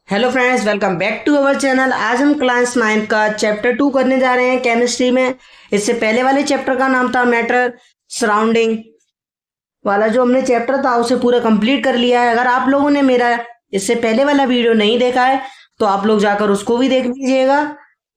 Hello friends, welcome back to our channel. आज हम class 9 का चैप्टर 2 करने जा रहे हैं केमिस्ट्री में। इससे पहले वाले चैप्टर का नाम था मैटर सराउंडिंग वाला। जो हमने चैप्टर था उसे पूरा कंप्लीट कर लिया है। अगर आप लोगों ने मेरा इससे पहले वाला वीडियो नहीं देखा है तो आप लोग जाकर उसको भी देख लीजिएगा।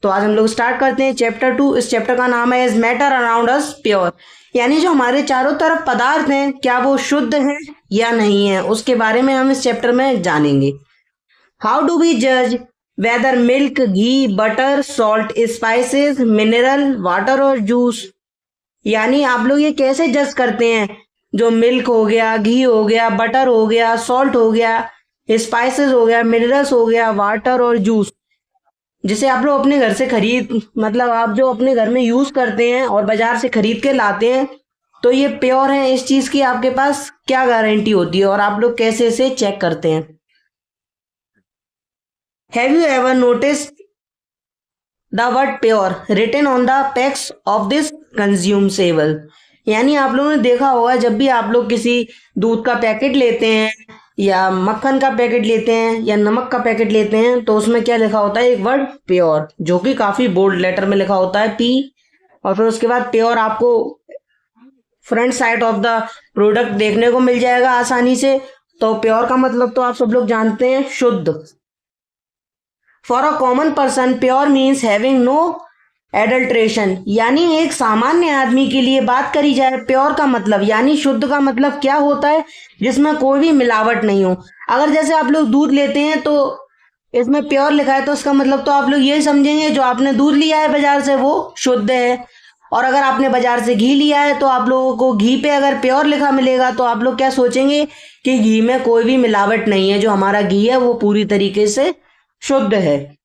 तो आज हम लोग स्टार्ट करते हैं चैप्टर 2। इस चैप्टर का नाम है is matter around us pure, यानी जो हमारे चारों तरफ पदार्थ हैं क्या वो शुद्ध हैं या नहीं है, उसके बारे में हम इस चैप्टर में जानेंगे। हाउ डू वी जज whether milk, ghee, butter, salt, spices, mineral water और जूस, यानी आप लोग ये कैसे जज करते हैं जो मिल्क हो गया, घी हो गया, बटर हो गया, सॉल्ट हो गया, स्पाइसेस हो गया, मिनरल्स हो गया, वाटर और जूस, जिसे आप लोग अपने घर से मतलब आप जो अपने घर में यूज करते हैं और बाजार से खरीद के लाते हैं, तो ये प्योर है, इस चीज की आपके पास क्या गारंटी होती है और आप लोग कैसे इसे चेक करते हैं। Have you ever noticed the word pure written on the packs of this consumable? यानी आप लोगों ने देखा होगा जब भी आप लोग किसी दूध का पैकेट लेते हैं या मक्खन का पैकेट लेते हैं या नमक का पैकेट लेते हैं तो उसमें क्या लिखा होता है, एक वर्ड प्योर, जो कि काफी बोल्ड लेटर में लिखा होता है पी। और फिर उसके बाद प्योर आपको front side of the product देखने को मिल जाएगा आसानी से। तो प्योर का मतलब तो आप सब लोग जानते हैं, शुद्ध। For a common person pure means having no adulteration, यानी एक सामान्य आदमी के लिए बात करी जाए प्योर का मतलब यानी शुद्ध का मतलब क्या होता है, जिसमें कोई भी मिलावट नहीं हो। अगर जैसे आप लोग दूध लेते हैं तो इसमें प्योर लिखा है तो इसका मतलब तो आप लोग ये समझेंगे जो आपने दूध लिया है बाजार से वो शुद्ध है। और अगर आपने बाजार से घी लिया है तो आप लोगों को घी पे अगर प्योर लिखा मिलेगा तो आप लोग क्या सोचेंगे कि घी में कोई भी मिलावट नहीं है, जो हमारा घी है वो पूरी तरीके से शुद्ध है।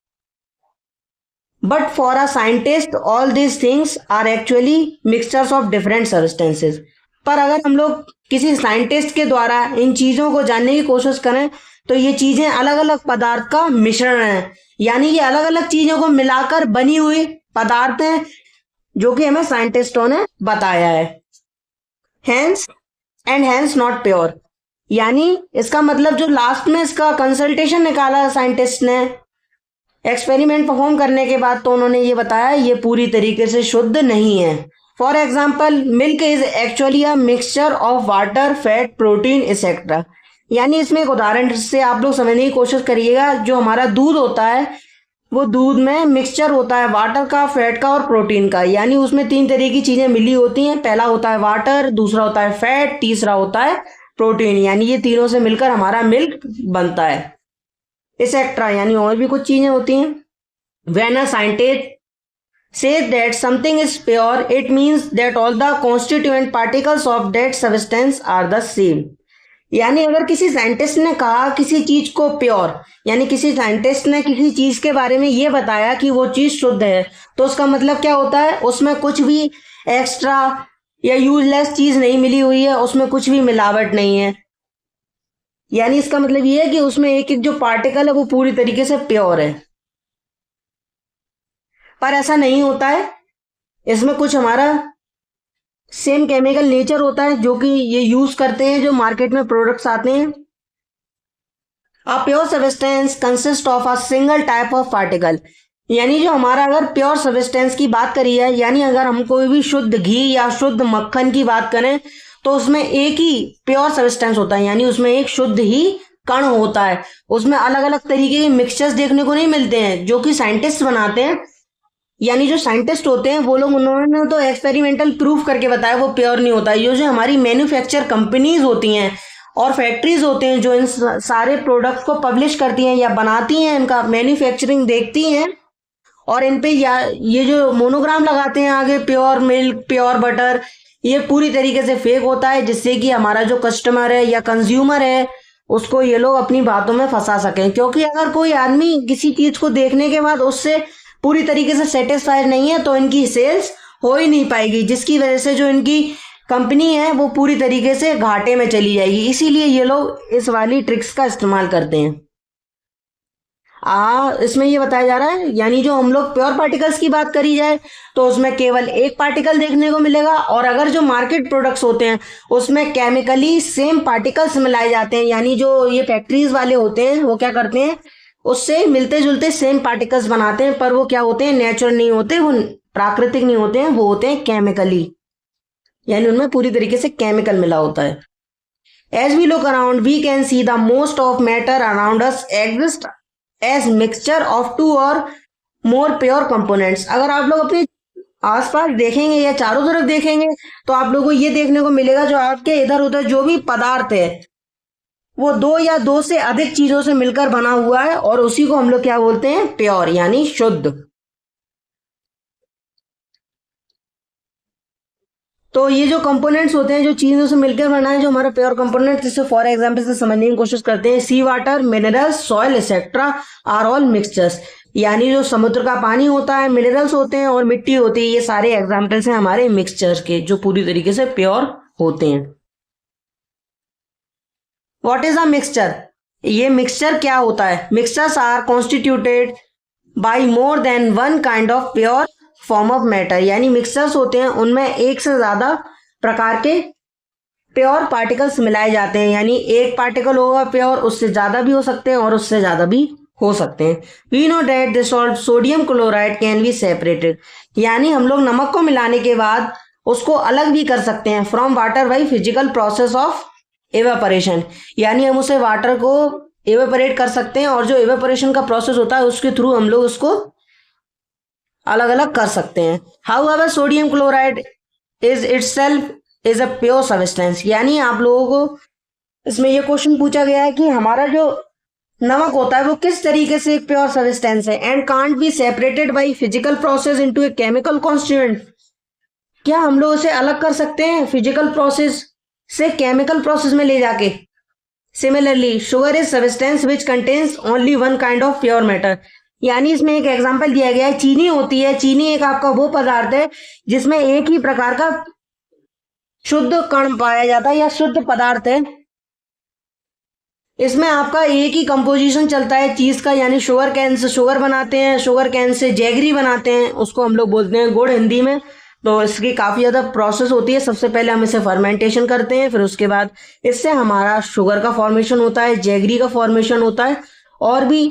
But for a scientist all these things are actually mixtures of different substances. पर अगर हम लोग किसी साइंटिस्ट के द्वारा इन चीजों को जानने की कोशिश करें तो ये चीजें अलग अलग पदार्थ का मिश्रण है, यानी ये अलग अलग चीजों को मिलाकर बनी हुई पदार्थ हैं जो कि हमें साइंटिस्टों ने बताया है। Hence and hence not pure, यानी इसका मतलब जो लास्ट में इसका कंसल्टेशन निकाला साइंटिस्ट ने एक्सपेरिमेंट परफॉर्म करने के बाद, तो उन्होंने ये बताया ये पूरी तरीके से शुद्ध नहीं है। For example milk is actually a mixture of water, fat, protein etcetera, यानी इसमें एक उदाहरण से आप लोग समझने की कोशिश करिएगा। जो हमारा दूध होता है वो दूध में मिक्सचर होता है वाटर का, फैट का और प्रोटीन का, यानी उसमें तीन तरह की चीजें मिली होती हैं। पहला होता है वाटर, दूसरा होता है फैट, तीसरा होता है प्रोटीन, यानी ये तीनों से मिलकर हमारा मिल्क बनता है। एक्सेट्रा, यानी और भी कुछ चीजें होती हैं। When a scientist says that something is pure, it means that all the constituent particles of that substance are the same. यानी अगर किसी साइंटिस्ट ने कहा किसी चीज को प्योर, यानी किसी साइंटिस्ट ने किसी चीज के बारे में ये बताया कि वो चीज शुद्ध है, तो उसका मतलब क्या होता है, उसमें कुछ भी एक्स्ट्रा या यूजलेस चीज नहीं मिली हुई है, उसमें कुछ भी मिलावट नहीं है। यानी इसका मतलब ये है कि उसमें एक एक जो पार्टिकल है वो पूरी तरीके से प्योर है। पर ऐसा नहीं होता है, इसमें कुछ हमारा सेम केमिकल नेचर होता है जो कि ये यूज करते हैं जो मार्केट में प्रोडक्ट्स आते हैं। A pure substance consist of a single type of particle, यानी जो हमारा अगर प्योर सब्सटेंस की बात करी है, यानी अगर हम कोई भी शुद्ध घी या शुद्ध मक्खन की बात करें तो उसमें एक ही प्योर सब्सटेंस होता है, यानी उसमें एक शुद्ध ही कण होता है। उसमें अलग अलग तरीके के मिक्सचर्स देखने को नहीं मिलते हैं जो कि साइंटिस्ट बनाते हैं। यानी जो साइंटिस्ट होते हैं वो लोग, उन्होंने तो एक्सपेरिमेंटल प्रूफ करके बताया वो प्योर नहीं होता है। ये जो हमारी मैन्युफैक्चर कंपनीज होती हैं और फैक्ट्रीज होते हैं जो इन सारे प्रोडक्ट्स को पब्लिश करती हैं या बनाती हैं, इनका मैन्युफैक्चरिंग देखती हैं और इन पे या ये जो मोनोग्राम लगाते हैं आगे प्योर मिल्क, प्योर बटर, ये पूरी तरीके से फेक होता है, जिससे कि हमारा जो कस्टमर है या कंज्यूमर है उसको ये लोग अपनी बातों में फंसा सकें। क्योंकि अगर कोई आदमी किसी चीज को देखने के बाद उससे पूरी तरीके से सेटिस्फाइड नहीं है तो इनकी सेल्स हो ही नहीं पाएगी, जिसकी वजह से जो इनकी कंपनी है वो पूरी तरीके से घाटे में चली जाएगी। इसीलिए ये लोग इस वाली ट्रिक्स का इस्तेमाल करते हैं। इसमें ये बताया जा रहा है, यानी जो हम लोग प्योर पार्टिकल्स की बात करी जाए तो उसमें केवल एक पार्टिकल देखने को मिलेगा, और अगर जो मार्केट प्रोडक्ट्स होते हैं उसमें केमिकली सेम पार्टिकल्स मिलाए जाते हैं। यानी जो ये फैक्ट्रीज वाले होते हैं वो क्या करते हैं, उससे मिलते जुलते सेम पार्टिकल्स बनाते हैं, पर वो क्या होते हैं, नेचुरल नहीं होते, वो प्राकृतिक नहीं होते हैं, वो होते हैं केमिकली, यानी उनमें पूरी तरीके से केमिकल मिला होता है। As we look around we can see the most of matter around us exist as mixture of two or more pure components. अगर आप लोग अपने आसपास देखेंगे या चारों तरफ देखेंगे तो आप लोगों को ये देखने को मिलेगा, जो आपके इधर उधर जो भी पदार्थ है वो दो या दो से अधिक चीजों से मिलकर बना हुआ है, और उसी को हम लोग क्या बोलते हैं, प्योर यानी शुद्ध। तो ये जो कंपोनेंट्स होते हैं, जो चीजों से मिलकर बना है, जो हमारा प्योर कंपोनेंट, जिसे फॉर एग्जांपल से समझने की कोशिश करते हैं, sea water, minerals, soil etcetera are all mixtures. यानी जो समुद्र का पानी होता है, मिनरल्स होते हैं और मिट्टी होती है, ये सारे एग्जाम्पल्स हैं हमारे मिक्सचर्स के, जो पूरी तरीके से प्योर होते हैं। What is a mixture? ये मिक्सचर क्या होता है? Mixtures are constituted by more than one kind of pure form of matter. यानी मिक्सचर्स होते हैं, उनमें एक से ज्यादा प्रकार के प्योर पार्टिकल्स मिलाए जाते हैं। यानी एक पार्टिकल होगा प्योर, उससे ज्यादा भी हो सकते हैं और उससे ज्यादा भी हो सकते हैं। We know that dissolved sodium chloride can be separated. यानी हम लोग नमक को मिलाने के बाद उसको अलग भी कर सकते हैं from water by physical process of evaporation. यानी हम उसे वाटर को एवेपोरेट कर सकते हैं, और जो एवेपोरेशन का प्रोसेस होता है उसके थ्रू हम लोग उसको अलग अलग कर सकते हैं। However sodium chloride is itself is a pure substance. यानी आप लोगों को इसमें यह क्वेश्चन पूछा गया है कि हमारा जो नमक होता है वो किस तरीके से एक प्योर सब्सटेंस है, and can't be separated by physical process into a chemical constituent. क्या हम लोग उसे अलग कर सकते हैं फिजिकल प्रोसेस से केमिकल प्रोसेस में ले जाके? Similarly sugar is substance which contains only one kind of pure matter. यानी इसमें एक एग्जांपल दिया गया है, चीनी होती है। चीनी एक आपका वो पदार्थ है जिसमें एक ही प्रकार का शुद्ध कण पाया जाता है या शुद्ध पदार्थ है। इसमें आपका एक ही कंपोजिशन चलता है चीज का, यानी शुगर कैन से शुगर बनाते हैं, शुगर कैन से जैगरी बनाते हैं, उसको हम लोग बोलते हैं गुड़ हिंदी में। तो इसकी काफी ज्यादा प्रोसेस होती है। सबसे पहले हम इसे फर्मेंटेशन करते हैं, फिर उसके बाद इससे हमारा शुगर का फॉर्मेशन होता है, जैगरी का फॉर्मेशन होता है, और भी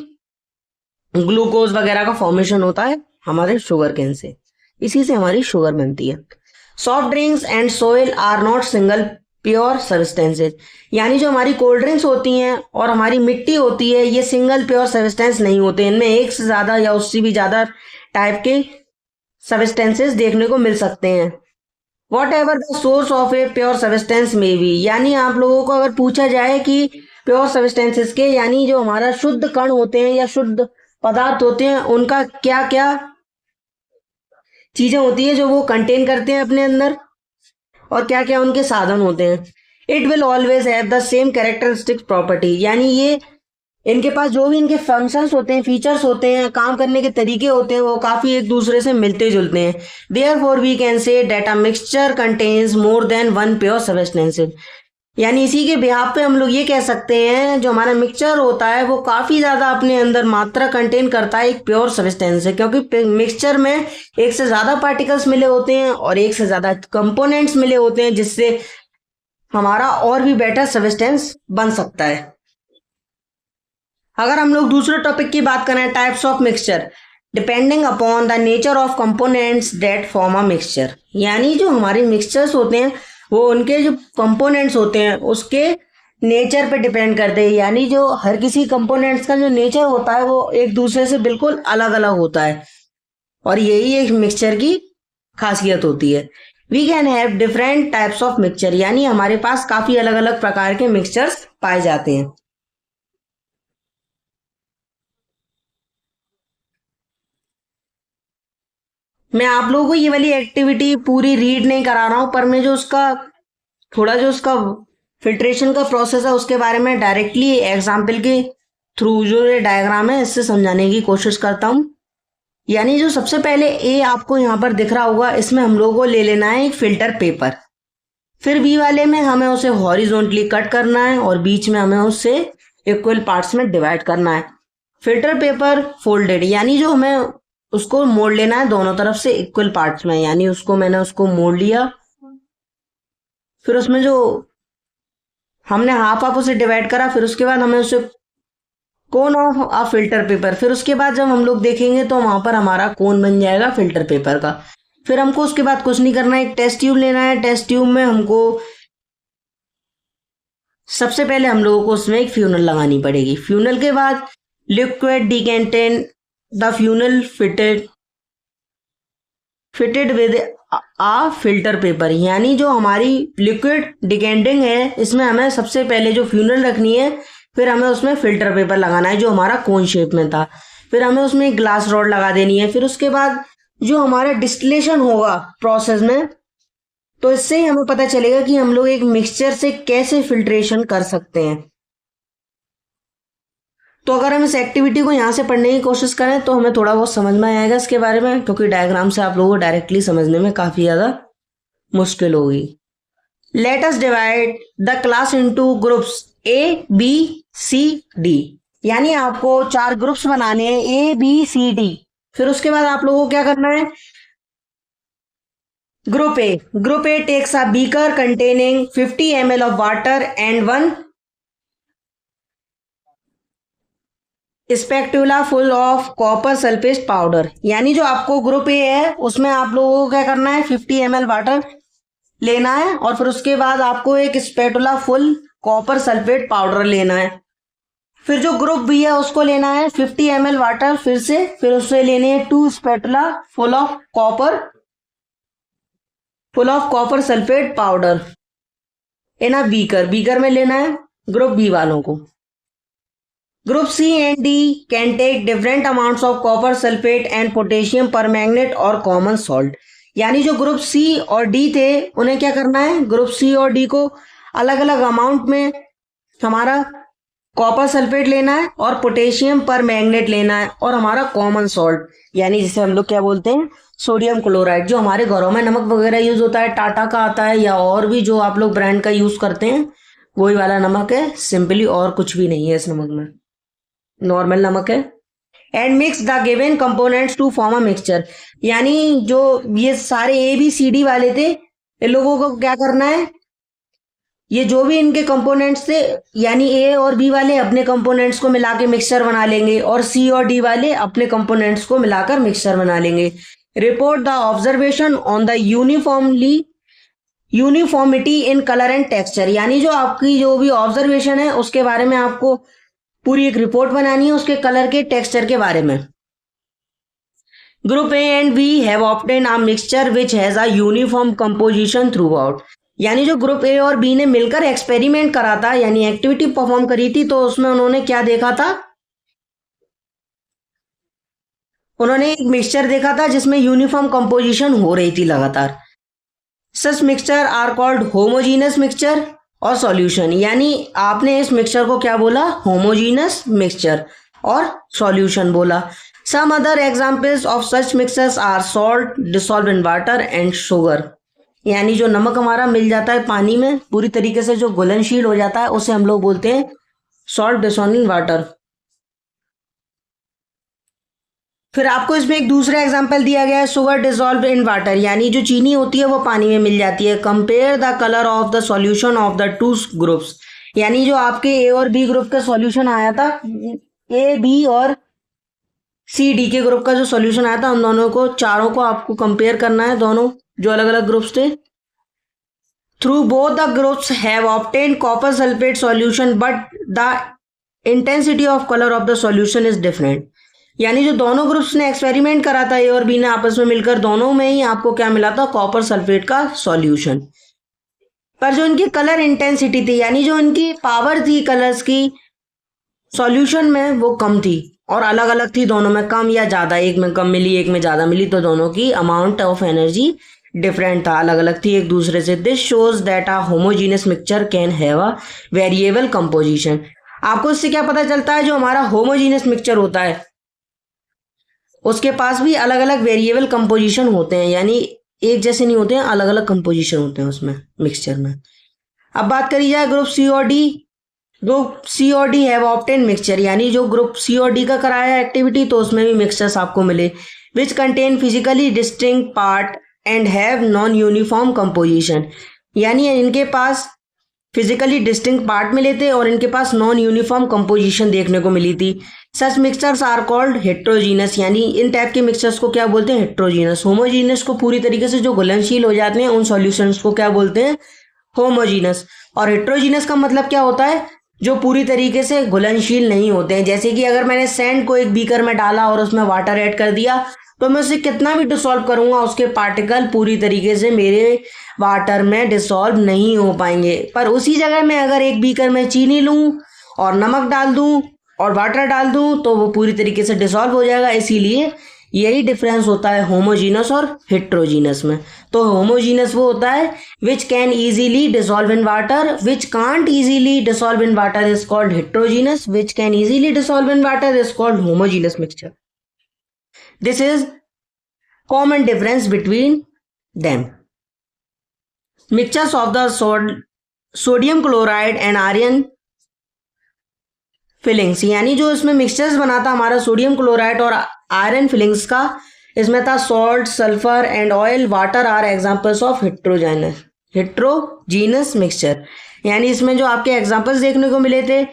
ग्लूकोज वगैरह का फॉर्मेशन होता है हमारे शुगर कैन से। इसी से हमारी शुगर बनती है। Soft drinks and soil are not single pure substances. यानी जो हमारी कोल्ड ड्रिंक्स होती हैं और हमारी मिट्टी होती है, ये सिंगल प्योर सब्सटेंस नहीं होते। इनमें एक से ज्यादा या उससे भी ज्यादा टाइप के सब्सटेंसेस देखने को मिल सकते हैं। What ever the source of a pure substance में बी। यानी आप लोगों को अगर पूछा जाए कि प्योर सब्सटेंसेस के, यानी जो हमारा शुद्ध कण होते हैं या शुद्ध पदार्थ होते हैं, उनका क्या क्या चीजें होती है जो वो कंटेन करते हैं अपने अंदर, और क्या क्या उनके साधन होते हैं। It will always have the same characteristic property. यानी ये इनके पास जो भी इनके फंक्शंस होते हैं, फीचर्स होते हैं, काम करने के तरीके होते हैं, वो काफी एक दूसरे से मिलते जुलते हैं। Therefore we can say that a mixture contains more than one pure substance. यानी इसी के बिहाफ पे हम लोग ये कह सकते हैं, जो हमारा मिक्सचर होता है वो काफी ज्यादा अपने अंदर मात्रा कंटेन करता है एक प्योर सब्सटेंस से, क्योंकि मिक्सचर में एक से ज्यादा पार्टिकल्स मिले होते हैं और एक से ज्यादा कंपोनेंट्स मिले होते हैं, जिससे हमारा और भी बेटर सब्सटेंस बन सकता है। अगर हम लोग दूसरे टॉपिक की बात करें, types of mixture depending upon the nature of components that form a mixture. यानी जो हमारे मिक्सचर्स होते हैं वो उनके जो कंपोनेंट्स होते हैं उसके नेचर पे डिपेंड करते हैं। यानी जो हर किसी कंपोनेंट्स का जो नेचर होता है वो एक दूसरे से बिल्कुल अलग अलग होता है, और यही एक मिक्सचर की खासियत होती है। We can have different types of mixture. यानी हमारे पास काफी अलग अलग प्रकार के मिक्सचर्स पाए जाते हैं। मैं आप लोगों को ये वाली एक्टिविटी पूरी रीड नहीं करा रहा हूं, पर मैं जो उसका थोड़ा जो उसका फिल्ट्रेशन का प्रोसेस है उसके बारे में डायरेक्टली एग्जाम्पल के थ्रू जो ये डायग्राम है इससे समझाने की कोशिश करता हूं। यानी जो सबसे पहले ए आपको यहाँ पर दिख रहा होगा, इसमें हम लोगों को ले लेना है एक फिल्टर पेपर। फिर बी वाले में हमें उसे हॉरिजॉन्टली कट करना है और बीच में हमें उससे इक्वल पार्ट्स में डिवाइड करना है। फिल्टर पेपर फोल्डेड, यानी जो हमें उसको मोड़ लेना है दोनों तरफ से इक्वल पार्ट्स में। यानी मैंने उसको मोड़ लिया, फिर उसमें जो हमने हाफ हाफ उसे डिवाइड करा, फिर उसके बाद हमें उसे cone of a filter paper. फिर उसके बाद जब हम लोग देखेंगे तो वहां पर हमारा कोन बन जाएगा फिल्टर पेपर का। फिर हमको उसके बाद कुछ नहीं करना है, एक टेस्ट ट्यूब लेना है। टेस्ट ट्यूब में हमको सबसे पहले हम लोगों को उसमें एक फ्यूनल लगानी पड़ेगी। फ्यूनल के बाद liquid decanted the funnel fitted with a filter paper, यानी जो हमारी लिक्विड डिकेंटिंग है इसमें हमें सबसे पहले जो फ्यूनल रखनी है, फिर हमें उसमें फिल्टर पेपर लगाना है जो हमारा कोन शेप में था। फिर हमें उसमें एक ग्लास रॉड लगा देनी है। फिर उसके बाद जो हमारा डिस्टिलेशन होगा प्रोसेस में, तो इससे ही हमें पता चलेगा कि हम लोग एक मिक्सचर से कैसे फिल्ट्रेशन कर सकते हैं। तो अगर हम इस एक्टिविटी को यहाँ से पढ़ने की कोशिश करें तो हमें थोड़ा बहुत समझ में आएगा इसके बारे में, क्योंकि डायग्राम से आप लोगों को डायरेक्टली समझने में काफ़ी ज़्यादा मुश्किल होगी। Let us divide the class into groups A B C D, यानी आपको 4 ग्रुप्स बनाने हैं ए बी सी डी। फिर उसके बाद आप लोगों को क्या करना है, group A takes a beaker containing 50 ml of water and 1 spatula full of copper sulphate powder. यानी जो आपको ग्रुप ए है उसमें आप लोगों को क्या करना है, 50 ml वाटर लेना है और फिर उसके बाद आपको एक spatula full copper sulphate powder लेना है। फिर जो ग्रुप बी है उसको लेना है 50 ml वाटर फिर उससे लेने हैं 2 spatula full of copper sulphate powder in a beaker में लेना है ग्रुप बी वालों को। Group C and D can take different amounts of copper sulphate and potassium permanganate और कॉमन सॉल्ट। यानी जो ग्रुप सी और डी थे उन्हें क्या करना है, ग्रुप सी और डी को अलग अलग अमाउंट में हमारा कॉपर सल्फेट लेना है और पोटेशियम परमैंगनेट लेना है और हमारा कॉमन सॉल्ट, यानी जिसे हम लोग क्या बोलते हैं, सोडियम क्लोराइड। जो हमारे घरों में नमक वगैरह यूज होता है, टाटा का आता है या और भी जो आप लोग ब्रांड का यूज करते हैं, वही वाला नमक है सिंपली, और कुछ भी नहीं है इस नमक में, नॉर्मल नमक है। And mix the given components to form a mixture. यानी जो ये सारे ए बी सी डी वाले थे, इन लोगों को क्या करना है, ये जो भी इनके कंपोनेंट्स थे, यानी ए और बी वाले अपने कंपोनेंट्स को मिला के मिक्सचर बना लेंगे और सी और डी वाले अपने कंपोनेंट्स को मिलाकर मिक्सचर बना लेंगे। Report the observation on the uniformity in colour and texture. यानी जो आपकी जो भी ऑब्जर्वेशन है उसके बारे में आपको पूरी एक रिपोर्ट बनानी है, उसके कलर के टेक्सचर के बारे में। Group A and B have obtain a mixture which has a uniform composition throughout. यानी जो ग्रुप ए और बी ने मिलकर एक्सपेरिमेंट करा था, यानी एक्टिविटी परफॉर्म करी थी, तो उसमें उन्होंने क्या देखा था, उन्होंने एक मिक्सचर देखा था जिसमें यूनिफॉर्म कंपोजिशन हो रही थी लगातार। Such mixture are called homogeneous mixture और सॉल्यूशन। यानी आपने इस मिक्सचर को क्या बोला, होमोजीनस मिक्सचर और सॉल्यूशन बोला। Some other examples of such mixtures are salt dissolve in water and sugar. यानी जो नमक हमारा मिल जाता है पानी में पूरी तरीके से जो घुलनशील हो जाता है उसे हम लोग बोलते हैं सॉल्ट डिसॉल्व इन वाटर। फिर आपको इसमें एक दूसरा एग्जांपल दिया गया है, शुगर डिसॉल्व इन वाटर। यानी जो चीनी होती है वो पानी में मिल जाती है। Compare the colour of the solution of the 2 groups. यानी जो आपके ए और बी ग्रुप का सॉल्यूशन आया था, ए बी और सी डी के ग्रुप का जो सॉल्यूशन आया था, उन दोनों को चारों को आपको कंपेयर करना है, दोनों जो अलग अलग ग्रुप्स थे। Through both the groups have obtained copper sulphate solution but the intensity of colour of the solution is different. यानी जो दोनों ग्रुप्स ने एक्सपेरिमेंट करा था, ए और बी ने आपस में मिलकर, दोनों में ही आपको क्या मिला था, कॉपर सल्फेट का सॉल्यूशन। पर जो इनकी कलर इंटेंसिटी थी, यानी जो इनकी पावर थी कलर्स की सॉल्यूशन में, वो कम थी और अलग अलग थी दोनों में, कम या ज़्यादा, एक में कम मिली एक में ज़्यादा मिली, तो दोनों की अमाउंट ऑफ एनर्जी डिफरेंट था, अलग अलग थी एक दूसरे से। This shows that a homogeneous mixture can have a variable composition. आपको इससे क्या पता चलता है, जो हमारा होमोजीनियस मिक्सचर होता है उसके पास भी अलग अलग वेरिएबल कंपोजिशन होते हैं, यानी एक जैसे नहीं होते हैं, अलग अलग कंपोजिशन होते हैं उसमें मिक्सचर में। अब बात करी जाए ग्रुप सी और डी। ग्रुप सी और डी हैव ऑब्टेन मिक्सचर। यानी जो ग्रुप सी और डी का कराया एक्टिविटी, तो उसमें भी मिक्सचर्स आपको मिले which contain physically distinct part and have non uniform composition. यानी इनके पास फिजिकली डिस्टिंक्ट पार्ट मिले थे और इनके पास नॉन यूनिफॉर्म कंपोजिशन देखने को मिली थी। सच मिक्सचर्स आर कॉल्ड हेट्रोजीनस, यानी इन टाइप के मिक्सचर्स को क्या बोलते हैं, हेट्रोजीनस। होमोजीनस को पूरी तरीके से जो घुलनशील हो जाते हैं उन सॉल्यूशंस को क्या बोलते हैं, होमोजीनस। और हेट्रोजीनस का मतलब क्या होता है, जो पूरी तरीके से घुलनशील नहीं होते हैं। जैसे कि अगर मैंने सैंड को एक बीकर में डाला और उसमें वाटर ऐड कर दिया तो मैं उसे कितना भी डिसॉल्व करूंगा उसके पार्टिकल पूरी तरीके से मेरे वाटर में डिसॉल्व नहीं हो पाएंगे। पर उसी जगह में अगर एक बीकर में चीनी लूं और नमक डाल दूं और वाटर डाल दूं तो वो पूरी तरीके से डिसॉल्व हो जाएगा। इसीलिए यही डिफरेंस होता है होमोजीनस और हेट्रोजीनस में। तो होमोजीनस वो होता है which can easily dissolve in water, which can't easily dissolve in water is called heterogeneous, which can easily dissolve in water is called homogeneous mixture. This is common difference between them. Mixtures of the sodium chloride and iron fillings, यानी जो इसमें mixtures बना था हमारा sodium chloride और iron filings का, इसमें था salt, sulphur and oil, water are examples of heterogeneous mixture. यानी इसमें जो आपके एग्जांपल्स देखने को मिले थे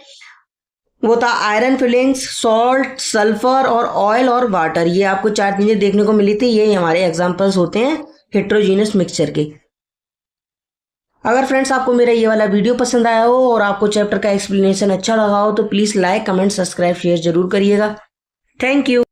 वो था आयरन फिलिंग्स, सॉल्ट, सल्फर और ऑयल और वाटर। ये आपको 4 चीजें देखने को मिली थी, ये हमारे एग्जांपल्स होते हैं हेट्रोजीनस मिक्सचर के। अगर फ्रेंड्स आपको मेरा ये वाला वीडियो पसंद आया हो और आपको चैप्टर का एक्सप्लेनेशन अच्छा लगा हो तो please like, comment, subscribe, share जरूर करिएगा। Thank you.